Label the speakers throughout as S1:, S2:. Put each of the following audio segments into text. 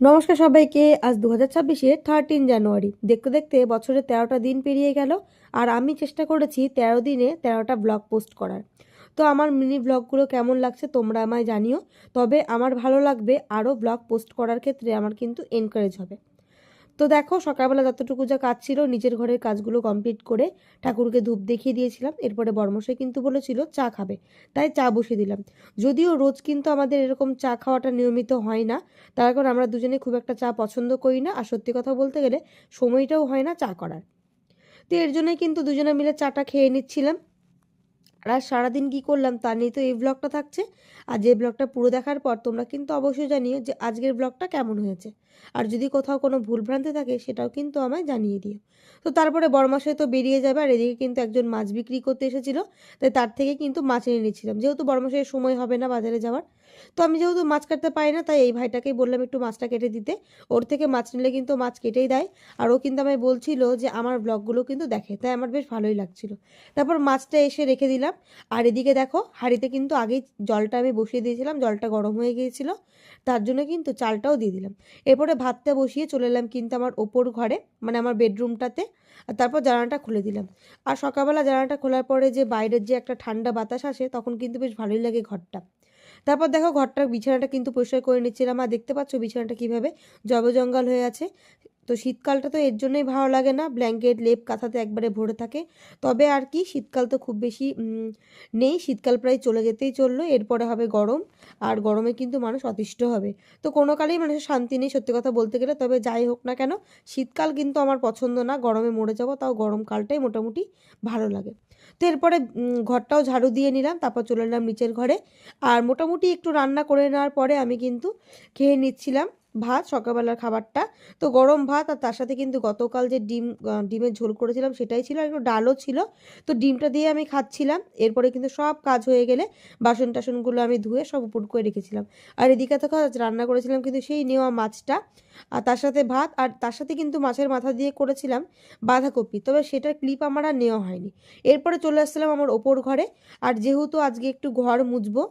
S1: নমস্কার সবাইকে। আজ 2026-এর 13 জানুয়ারি। দেখতে দেখতে বছরের 13টা দিন পেরিয়ে গেল। আর আমি চেষ্টা করেছি 13 দিনে 13টা ব্লগ পোস্ট করার। তো আমার মিনি ব্লগগুলো কেমন লাগছে তোমরা আমায় জানিও। তবে আমার ভালো লাগবে, আরও ব্লগ পোস্ট করার ক্ষেত্রে আমার কিন্তু এনকারেজ হবে। তো দেখো, সকালবেলা যতটুকু যা কাজ ছিল নিজের ঘরের কাজগুলো কমপ্লিট করে ঠাকুরকে ধূপ দেখিয়ে দিয়েছিলাম। এরপরে বড়মশাই কিন্তু বলেছিল চা খাবে, তাই চা বসিয়ে দিলাম। যদিও রোজ কিন্তু আমাদের এরকম চা খাওয়াটা নিয়মিত হয় না, তার কারণ আমরা দুজনে খুব একটা চা পছন্দ করি না, আর সত্যি কথা বলতে গেলে সময়টাও হয় না চা করার। তো এর জন্যই কিন্তু দুজনে মিলে চাটা খেয়ে নিচ্ছিলাম। আর সারাদিন কী করলাম তা নিয়ে তো এই ব্লগটা থাকছে। আর যে ব্লগটা পুরো দেখার পর তোমরা কিন্তু অবশ্যই জানিও যে আজকের ব্লগটা কেমন হয়েছে। আর যদি কোথাও কোনো ভুলভ্রান্তি থাকে সেটাও কিন্তু আমায় জানিয়ে দিও। তো তারপরে বড়মাসায় তো বেরিয়ে যাবে, আর এদিকে কিন্তু একজন মাছ বিক্রি করতে এসেছিলো, তাই তার থেকে কিন্তু মাছ এনে নিচ্ছিলাম। যেহেতু বড়মাসাইয়ের সময় হবে না বাজারে যাওয়ার, তো আমি যেহেতু মাছ কাটতে পারি না, তাই এই ভাইটাকেই বললাম একটু মাছটা কেটে দিতে। ওর থেকে মাছ নিলে কিন্তু মাছ কেটেই দেয়। আর ও কিন্তু আমায় বলছিল যে আমার ব্লগগুলো কিন্তু দেখে, তাই আমার বেশ ভালোই লাগছিল। তারপর মাছটা এসে রেখে দিলাম। আর এদিকে দেখো, হাঁড়িতে কিন্তু আগেই জলটা আমি বসিয়ে দিয়েছিলাম, জলটা গরম হয়ে গিয়েছিল, তার জন্য কিন্তু চালটাও দিয়ে দিলাম। এরপরে ভাতটা বসিয়ে চলে এলাম কিন্তু আমার ওপর ঘরে, মানে আমার বেডরুমটাতে। আর তারপর জানালাটা খুলে দিলাম। আর সকালবেলা জানালাটা খোলার পরে যে বাইরের যে একটা ঠান্ডা বাতাস আসে, তখন কিন্তু বেশ ভালোই লাগে ঘরটা। তারপর দেখো, ঘরটার বিছানাটা কিন্তু পরিষ্কার করে নিচ্ছিলাম। আর দেখতে পাচ্ছ বিছানাটা কীভাবে জবজঙ্গল হয়ে আছে। তো শীতকালটা তো এর জন্যই ভালো লাগে না, ব্ল্যাঙ্কেট লেপ কাঁথাতে একবারে ভরে থাকে। তবে আর কি, শীতকাল তো খুব বেশি নেই, শীতকাল প্রায় চলে যেতেই চললো, এরপরে হবে গরম। আর গরমে কিন্তু মানুষ অতিষ্ঠ হবে। তো কোনো কালেই মানুষের শান্তি নেই সত্যি কথা বলতে গেলে। তবে যাই হোক না কেন, শীতকাল কিন্তু আমার পছন্দ না, গরমে মরে যাবো, তাও গরমকালটাই মোটামুটি ভালো লাগে। তো এরপরে ঘরটাও ঝাড়ু দিয়ে নিলাম, তারপর চলে এলাম নিচের ঘরে। আর মোটামুটি একটু রান্না করে নেওয়ার পরে আমি কিন্তু খেয়ে নিচ্ছিলাম ভাত, সকালবেলার খাবারটা। তো গরম ভাত, আর তার সাথে কিন্তু গতকাল যে ডিমের ঝোল করেছিলাম সেটাই ছিল, আর একটু ডালও ছিল। তো ডিমটা দিয়ে আমি খাচ্ছিলাম। এরপরে কিন্তু সব কাজ হয়ে গেলে বাসন টাসনগুলো আমি ধুয়ে সব উপর করে রেখেছিলাম। আর এদিকে তো রান্না করেছিলাম কিন্তু সেই নেওয়া মাছটা, আর তার সাথে ভাত, আর তার সাথে কিন্তু মাছের মাথা দিয়ে করেছিলাম বাঁধাকপি, তবে সেটার ক্লিপ আমার আর নেওয়া হয়নি। এরপরে চলে আসছিলাম আমার ওপর ঘরে। আর যেহেতু আজকে একটু ঘর মুছবো,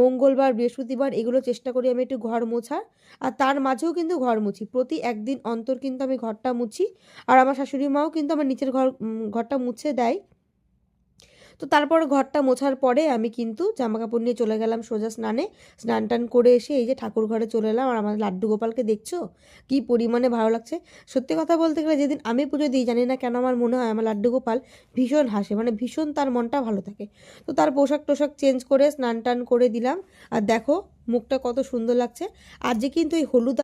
S1: মঙ্গলবার বৃহস্পতিবার এগুলো চেষ্টা করি আমি একটু ঘর মোছার। আর তার মাঝেও কিন্তু ঘর মুছি, প্রতি একদিন অন্তর কিন্তু আমি ঘরটা মুছি। আর আমার শাশুড়ি মাও কিন্তু আমার নিচের ঘরটা মুছে দেয়। তো তারপর ঘরটা মোছার পরে আমি কিন্তু জামা কাপড় নিয়ে চলে গেলাম সোজা স্নানে। স্নান টান করে এসে এই যে ঠাকুর ঘরে চলে এলাম। আর আমার লাড্ডু গোপালকে দেখছো কি পরিমাণে ভালো লাগছে। সত্যি কথা বলতে গেলে যেদিন আমি পুজো দিই, জানি না কেন আমার মনে হয় আমার লাড্ডু গোপাল ভীষণ হাসে, মানে ভীষণ তার মনটা ভালো থাকে। তো তার পোশাক টোশাক চেঞ্জ করে স্নান টান করে দিলাম। আর দেখো মুখটা কত সুন্দর লাগছে। আর যে কিন্তু এই হলুদ